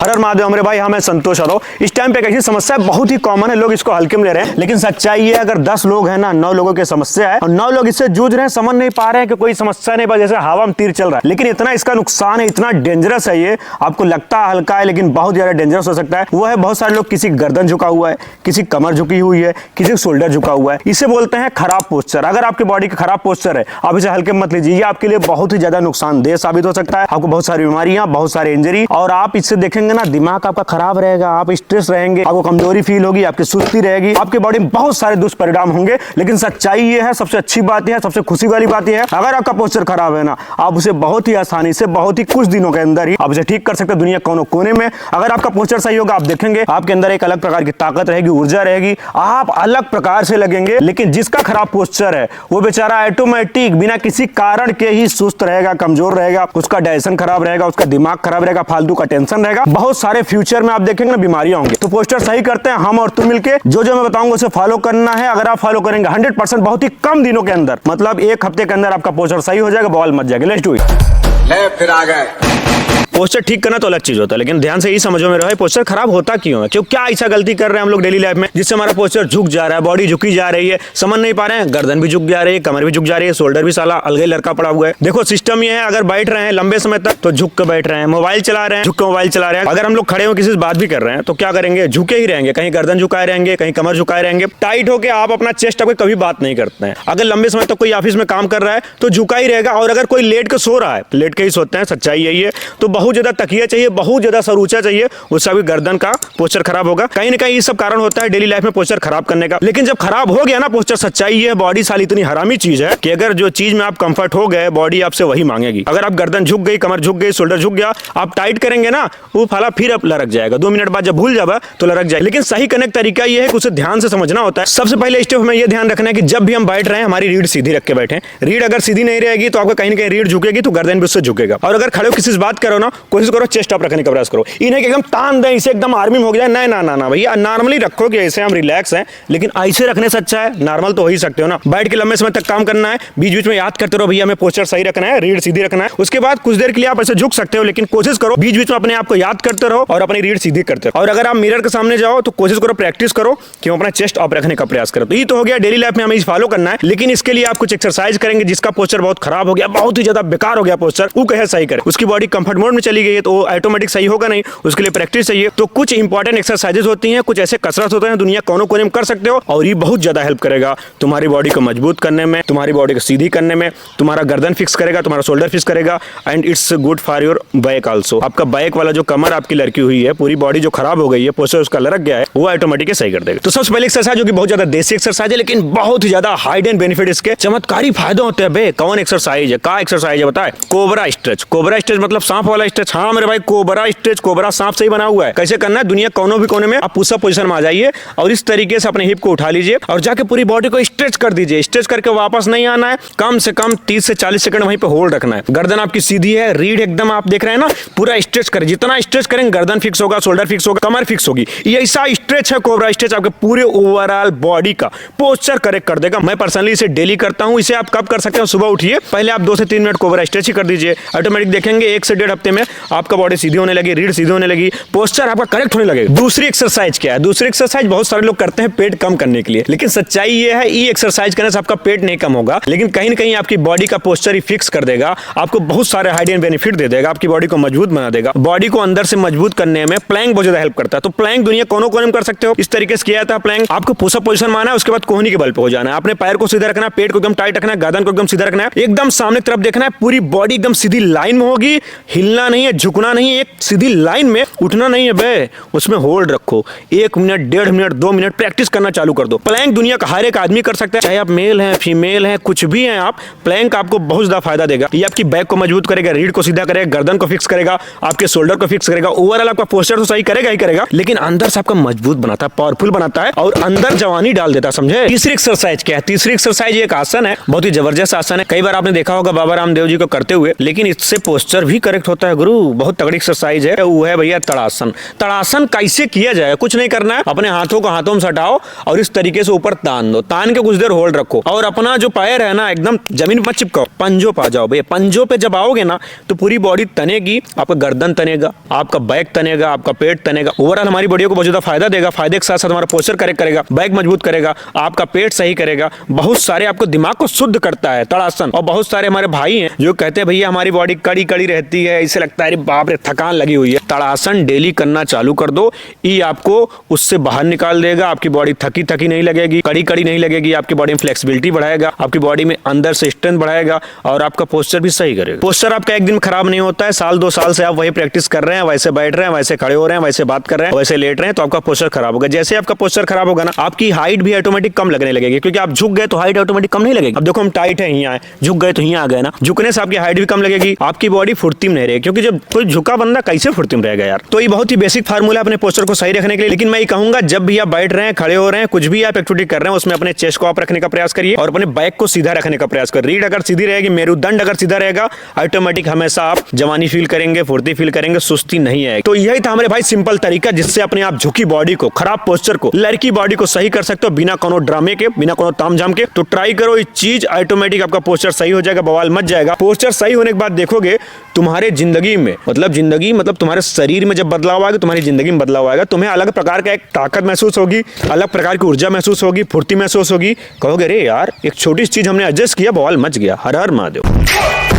हर महादेव हमरे भाई, हाँ मैं संतोष यादव। इस टाइम पे कैसी समस्या बहुत ही कॉमन है, लोग इसको हल्के में ले रहे हैं, लेकिन सच्चाई ये है अगर 10 लोग हैं ना, 9 लोगों की समस्या है और 9 लोग इससे जूझ रहे हैं, समझ नहीं पा रहे हैं कि कोई समस्या नहीं, बस जैसे हवा में तीर चल रहा है। लेकिन इतना इसका नुकसान है, इतना डेंजरस है ये, आपको लगता है हल्का है लेकिन बहुत ज्यादा डेंजरस हो सकता है। वो है बहुत सारे लोग, किसी गर्दन झुका हुआ है, किसी कमर झुकी हुई है, किसी शोल्डर झुका हुआ है। इसे बोलते हैं खराब पोस्चर। अगर आपकी बॉडी का खराब पोस्चर है, आप इसे हल्के मत लीजिए, ये आपके लिए बहुत ही ज्यादा नुकसानदेह साबित हो सकता है। आपको बहुत सारी बीमारियां, बहुत सारे इंजरी, और आप इससे देखेंगे ना दिमाग आपका खराब रहेगा, आप स्ट्रेस रहेंगे, आपको कमजोरी फील होगी, आपकी सुस्ती रहेगी, आपके बॉडी में बहुत सारे दुष्परिणाम होंगे। लेकिन सच्चाई ये है, सबसे अच्छी बात है, सबसे खुशी वाली बात यह है, अगर आपका पोस्चर खराब है ना, आप उसे बहुत ही आसानी से, बहुत ही कुछ दिनों के अंदर ही आप उसे ठीक कर सकते हैं, दुनिया कोने कोने में। अगर आपका पोस्चर सही होगा, आप देखेंगे आपके अंदर एक अलग प्रकार की ताकत रहेगी, ऊर्जा रहेगी, आप अलग प्रकार से लगेंगे। लेकिन जिसका खराब पोस्चर है वो बेचारा ऑटोमेटिक बिना किसी कारण के ही सुस्त रहेगा, कमजोर रहेगा, उसका डाइजेशन खराब रहेगा, उसका दिमाग खराब रहेगा, फालतू का टेंशन रहेगा, बहुत सारे फ्यूचर में आप देखेंगे ना बीमारियां होंगी। तो पोस्चर सही करते हैं हम और तुम मिलके, जो मैं बताऊंगा उसे फॉलो करना है। अगर आप फॉलो करेंगे 100% बहुत ही कम दिनों के अंदर, मतलब 1 हफ्ते के अंदर आपका पोस्चर सही हो जाएगा, बॉल मच जाएगा। Let's do it. ले फिर आ गए। पोस्चर ठीक करना तो अलग चीज होता है, लेकिन ध्यान से यही समझो मेरे भाई, पोस्चर खराब होता क्यों है, क्यों क्या ऐसा गलती कर रहे हैं हम लोग डेली लाइफ में जिससे हमारा पोस्चर झुक जा रहा है, बॉडी झुकी जा रही है, समझ नहीं पा रहे हैं, गर्दन भी झुक जा रही है, कमर भी झुक जा रही है, शोल्डर भी साला अलग ही लड़का पड़ा हुआ है। देखो सिस्टम ये है, अगर बैठ रहे हैं लंबे समय तक तो झुक के बैठ रहे हैं, मोबाइल चला रहे हैं झुक के मोबाइल चला रहे हैं, अगर हम लोग खड़े हो किसी से बात भी कर रहे हैं तो क्या करेंगे, झुके ही रहेंगे, कहीं गर्दन झुकाए रहेंगे, कहीं कमर झुकाए रहेंगे, टाइट होकर आप अपना चेस्ट अप कभी बात नहीं करते हैं। अगर लंबे समय तक कोई ऑफिस में काम कर रहा है तो झुका ही रहेगा, और अगर कोई लेट के सो रहा है, लेट के ही सोते हैं, सच्चाई यही है। तो बहुत ज्यादा तकिया चाहिए, बहुत ज्यादा सरूचा चाहिए, उससे भी गर्दन का पोस्चर खराब होगा। कहीं ना कहीं ये सब कारण होता है डेली लाइफ में पोस्चर खराब करने का। लेकिन जब खराब हो गया ना पोस्चर, सच्चाई ये है, बॉडी साली इतनी हरामी चीज है कि अगर जो चीज में आप कंफर्ट हो गए, बॉडी आपसे वही मांगेगी। अगर आप गर्दन झुक गई, कमर झुक गई, शोल्डर झुक गया, आप टाइट करेंगे ना, वो फाला फिर अब लड़क जाएगा, 2 मिनट बाद जब भूल जाएगा तो लड़क जाएगा। लेकिन सही करने का तरीका ये है कि उसे ध्यान से समझना होता है। सबसे पहले स्टेप में ये ध्यान रखना है कि जब भी हम बैठ रहे हैं हमारी रीढ़ सीधी रख के बैठे। रीढ़ अगर सीधी नहीं रहेगी तो आपका कहीं ना कहीं रीढ़ झुकेगी, तो गर्दन भी उससे झुकेगा। और अगर खड़े हो किसी से बात करो ना, कोशिश करो चेस्ट अप रखने का प्रयास करो, इन्हें एकदम तान दें, इसे एकदम आर्मी में हो गया। नहीं ना ना ना भैया, नॉर्मली रखो कि ऐसे हम रिलैक्स हैं, लेकिन ऐसे रखने से अच्छा है नॉर्मल तो हो ही सकते हो ना। बैठ के लंबे समय तक काम करना है, बीच बीच में याद करते रहो भैया हमें पोस्चर सही रखना है, रीढ़ सीधी रखना है। उसके बाद कुछ देर के लिए आप ऐसे झुक सकते हो, लेकिन कोशिश करो बीच बीच में अपने आप को याद करते रहो और अपनी रीढ़ सीधी करते रहो। और अगर आप मिरर के सामने जाओ तो कोशिश करो, प्रैक्टिस करो कि अपना चेस्ट अप रखने का प्रयास करो। तो ये तो हो गया डेली लाइफ में हमें फॉलो करना है। लेकिन इसके लिए आप कुछ एक्सरसाइज करेंगे, जिसका पोस्चर बहुत खराब हो गया, बहुत ही ज्यादा बेकार हो गया पोस्चर, वो कैसे सही करे, उसकी बॉडी कंफर्ट मोड में चली गई है तो ऑटोमेटिक सही होगा नहीं, उसके लिए प्रैक्टिस चाहिए। तो कुछ इंपॉर्टेंट एक्सरसाइजेस होती हैं, कुछ ऐसे कसरत होते हैं दुनिया कोने कोने में कर सकते हो, और ये बहुत ज्यादा हेल्प करेगा तुम्हारी बॉडी को मजबूत करने में, तुम्हारी बॉडी को सीधी करने में, तुम्हारा गर्दन फिक्स करेगा, तुम्हारा शोल्डर फिक्स करेगा, and it's good for your back also. आपका बैक वाला जो कमर आपकी लड़की हुई है, पूरी बॉडी जो खराब हो गई है, पोस्चर उसका लड़क गया है, वो ऑटोमेटिक सही कर देगा। तो सबसे पहले एक्सरसाइज जो कि बहुत ज्यादा देसी एक्सरसाइज है, लेकिन बहुत ही ज्यादा हाइड एंड बेनिफिट, इसके चमत्कारी फायदे होते हैं। बे कौन एक्सरसाइज है, का एक्सरसाइज है बताए? Cobra stretch. कोबरा स्ट्रेच मतलब सांप वाला स्ट्रेच। हाँ मेरे भाई, कोबरा स्ट्रेच, कोबरा सांप से ही बना हुआ है। कैसे करना है, दुनिया कोनों भी कोने में आप पुशअप पोजीशन में आ जाइए और इस तरीके से अपने हिप को उठा लीजिए और जाके पूरी बॉडी को स्ट्रेच कर दीजिए। स्ट्रेच करके वापस नहीं आना है, कम से कम 30 से 40 सेकंड वहीं पे होल्ड रखना है। गर्दन आपकी सीधी है, रीढ़ एकदम आप देख रहे हैं ना, पूरा स्ट्रेच करें, जितना स्ट्रेच करेंगे गर्दन फिक्स होगा, शोल्डर फिक्स होगा, कमर फिक्स होगी। ये ऐसा स्ट्रेच है कोबरा स्ट्रेच, आपके पूरे ओवरऑल बॉडी का पोस्चर करेक्ट कर देगा। मैं पर्सनली इसे डेली करता हूं। इसे आप कब कर सकते हैं, सुबह उठिए, पहले आप 2 से 3 मिनट कोबरा स्ट्रेच ही कर दीजिए, ऑटोमेटिक देखेंगे 1 से 1.5 हफ्ते में आपका बॉडी सीधी होने लगी, रीढ़ सीधी होने लगी, पोस्चर आपका करेक्ट होने लगेगा। दूसरी एक्सरसाइज क्या है? दूसरी एक्सरसाइज बहुत सारे लोग करते हैं पेट कम करने के लिए, लेकिन सच्चाई ये है ये एक्सरसाइज करने से आपका पेट नहीं कम होगा, लेकिन कहीं ना कहीं आपकी बॉडी का पोस्चर ही फिक्स कर देगा, आपको बहुत सारे हाइड एंड बेनिफिट दे देगा, आपकी बॉडी को मजबूत बना देगा। बॉडी को अंदर से मजबूत करने में प्लैंक बहुत ज्यादा हेल्प करता है। तो प्लैंक दुनिया कोनों कोने में कर सकते हो। इस तरीके से किया था प्लैंक, आपको पुशअप पोजीशन में आना है, उसके बाद कोहनी के बल पे हो जाना है, अपने पैर को सीधा रखना है, पेट को एकदम टाइट रखना है, गर्दन को एकदम सीधा रखना है, एकदम सामने तरफ देखना है, पूरी बॉडी एकदम सीधी लाइन में होगी, हिलना नहीं है, झुकना नहीं है, एक सीधी लाइन में उठना नहीं है बे, उसमें होल्ड रखो 1 मिनट, 1.5 मिनट, 2 मिनट प्रैक्टिस करना चालू कर दो। प्लैंक दुनिया का हर एक आदमी कर सकता है, चाहे आप मेल हैं, फीमेल हैं, कुछ भी हैं आप, प्लैंक आपको बहुत ज्यादा फायदा देगा। ये आपकी बैक को मजबूत करेगा, रीढ़ को सीधा करेगा, गर्दन को फिक्स करेगा, आपके शोल्डर को फिक्स करेगा, ओवरऑल आपका पोस्चर तो सही करेगा ही करेगा, लेकिन अंदर से आपका मजबूत बनाता है, पावरफुल बनाता है और अंदर जवानी डाल देता है, समझे? तीसरी एक्सरसाइज क्या है? तीसरी एक्सरसाइज एक आसन है, बहुत ही जबरदस्त आसन है। कई बार आपने देखा होगा बाबा रामदेव जी को करते हुए, लेकिन इससे पोस्चर भी करेक्ट होता है। गुरु बहुत तगड़ी एक्सरसाइज है, वो है भैया तड़ासन। तड़ासन कैसे किया जाए? कुछ नहीं करना है, अपने हाथों को हाथों में सटाओ और इस तरीके से ऊपर तान दो, तान के कुछ देर होल्ड रखो और अपना जो पैर है ना एकदम जमीन पर चिपकाओ, पंजों पे आ जाओ भैया। पंजों पे जब आओगे ना तो पूरी बॉडी तनेगी, आपका गर्दन तनेगा, आपका बैक तनेगा, आपका पेट तनेगा। ओवरऑल हमारी बॉडी को बहुत ज्यादा फायदा देगा। फायदे के साथ साथ हमारा पोस्चर करेक्ट करेगा, बैक मजबूत करेगा, आपका पेट सही करेगा, बहुत सारे आपको दिमाग को शुद्ध करता है तड़ासन। और बहुत सारे हमारे भाई हैं जो कहते हैं भैया हमारी बॉडी कड़ी कड़ी रहती है, इसे लगता है बाप रे थकान लगी हुई है। तड़ासन डेली करना चालू कर दो, ये आपको उससे बाहर निकाल देगा। आपकी बॉडी थकी थकी नहीं लगेगी, कड़ी कड़ी नहीं लगेगी, आपकी बॉडी में फ्लेक्सिबिलिटी बढ़ाएगा, आपकी बॉडी में अंदर से स्ट्रेंथ बढ़ाएगा और आपका पोस्चर भी सही करेगा। पोस्चर आपका एक दिन में खराब नहीं होता है, साल 2 साल से आप वही प्रैक्टिस कर रहे हैं, वैसे बैठ रहे हैं, वैसे खड़े हो रहे हैं, वैसे बात कर रहे हैं, वैसे लेट रहे हैं, तो आपका पोस्चर खराब होगा। जैसे आपका पोस्चर खराब होगा ना, आपकी हाइट भी ऑटोमेटिक कम लगने लगेगी, क्योंकि आप झुक गए तो हाइट ऑटोमेटिक कम नहीं लगेगी। अब देखो हम टाइट है, यहाँ झुक गए तो यहाँ आ गए ना, झुकने से आपकी हाइट भी कम लगेगी, आपकी बॉडी फुर्ती में नहीं रहेगी, क्योंकि जब कोई झुका बंदा कैसे फुर्ती में रहेगा यार। तो ये बहुत ही बेसिक फार्मूला अपने पोस्चर को सही रखने के लिए। लेकिन मैं ये कहूंगा जब भी आप बैठ रहे हैं, खड़े हो रहे हैं, कुछ भी आप एक्टिविटी कर रहे हैं, उसमें अपने चेस्ट को आप रखने का प्रयास करिए और अपने बैक को सीधा रखने का प्रयास करिए। रीढ़ अगर सीधी रहेगी, मेरुदंड अगर सीधा रहेगा, ऑटोमेटिक हमेशा आप जवानी फील करेंगे, फुर्ती फील करेंगे, सुस्ती नहीं आएगी। तो यही था हमारे भाई सिंपल तरीका जिससे अपने आप झुकी बॉडी को, खराब पोस्चर को, लड़की बॉडी को सही कर सकते हो बिना कोनो ड्रामे के, बिना कोनो तामझाम के। तो ट्राई करो ये चीज, ऑटोमेटिक आपका पोस्चर सही हो जाएगा, बवाल मच जाएगा। पोस्चर सही होने के बाद देखोगे तुम्हारे जिंदगी में मतलब तुम्हारे शरीर में जब बदलाव आएगा, तुम्हारी जिंदगी में बदलाव आएगा, तुम्हें अलग प्रकार का एक ताकत महसूस होगी, अलग प्रकार की ऊर्जा महसूस होगी, फुर्ती महसूस होगी। कहोगे अरे यार एक छोटी सी चीज हमने एडजस्ट किया, बवाल मच गया। हर हर महादेव।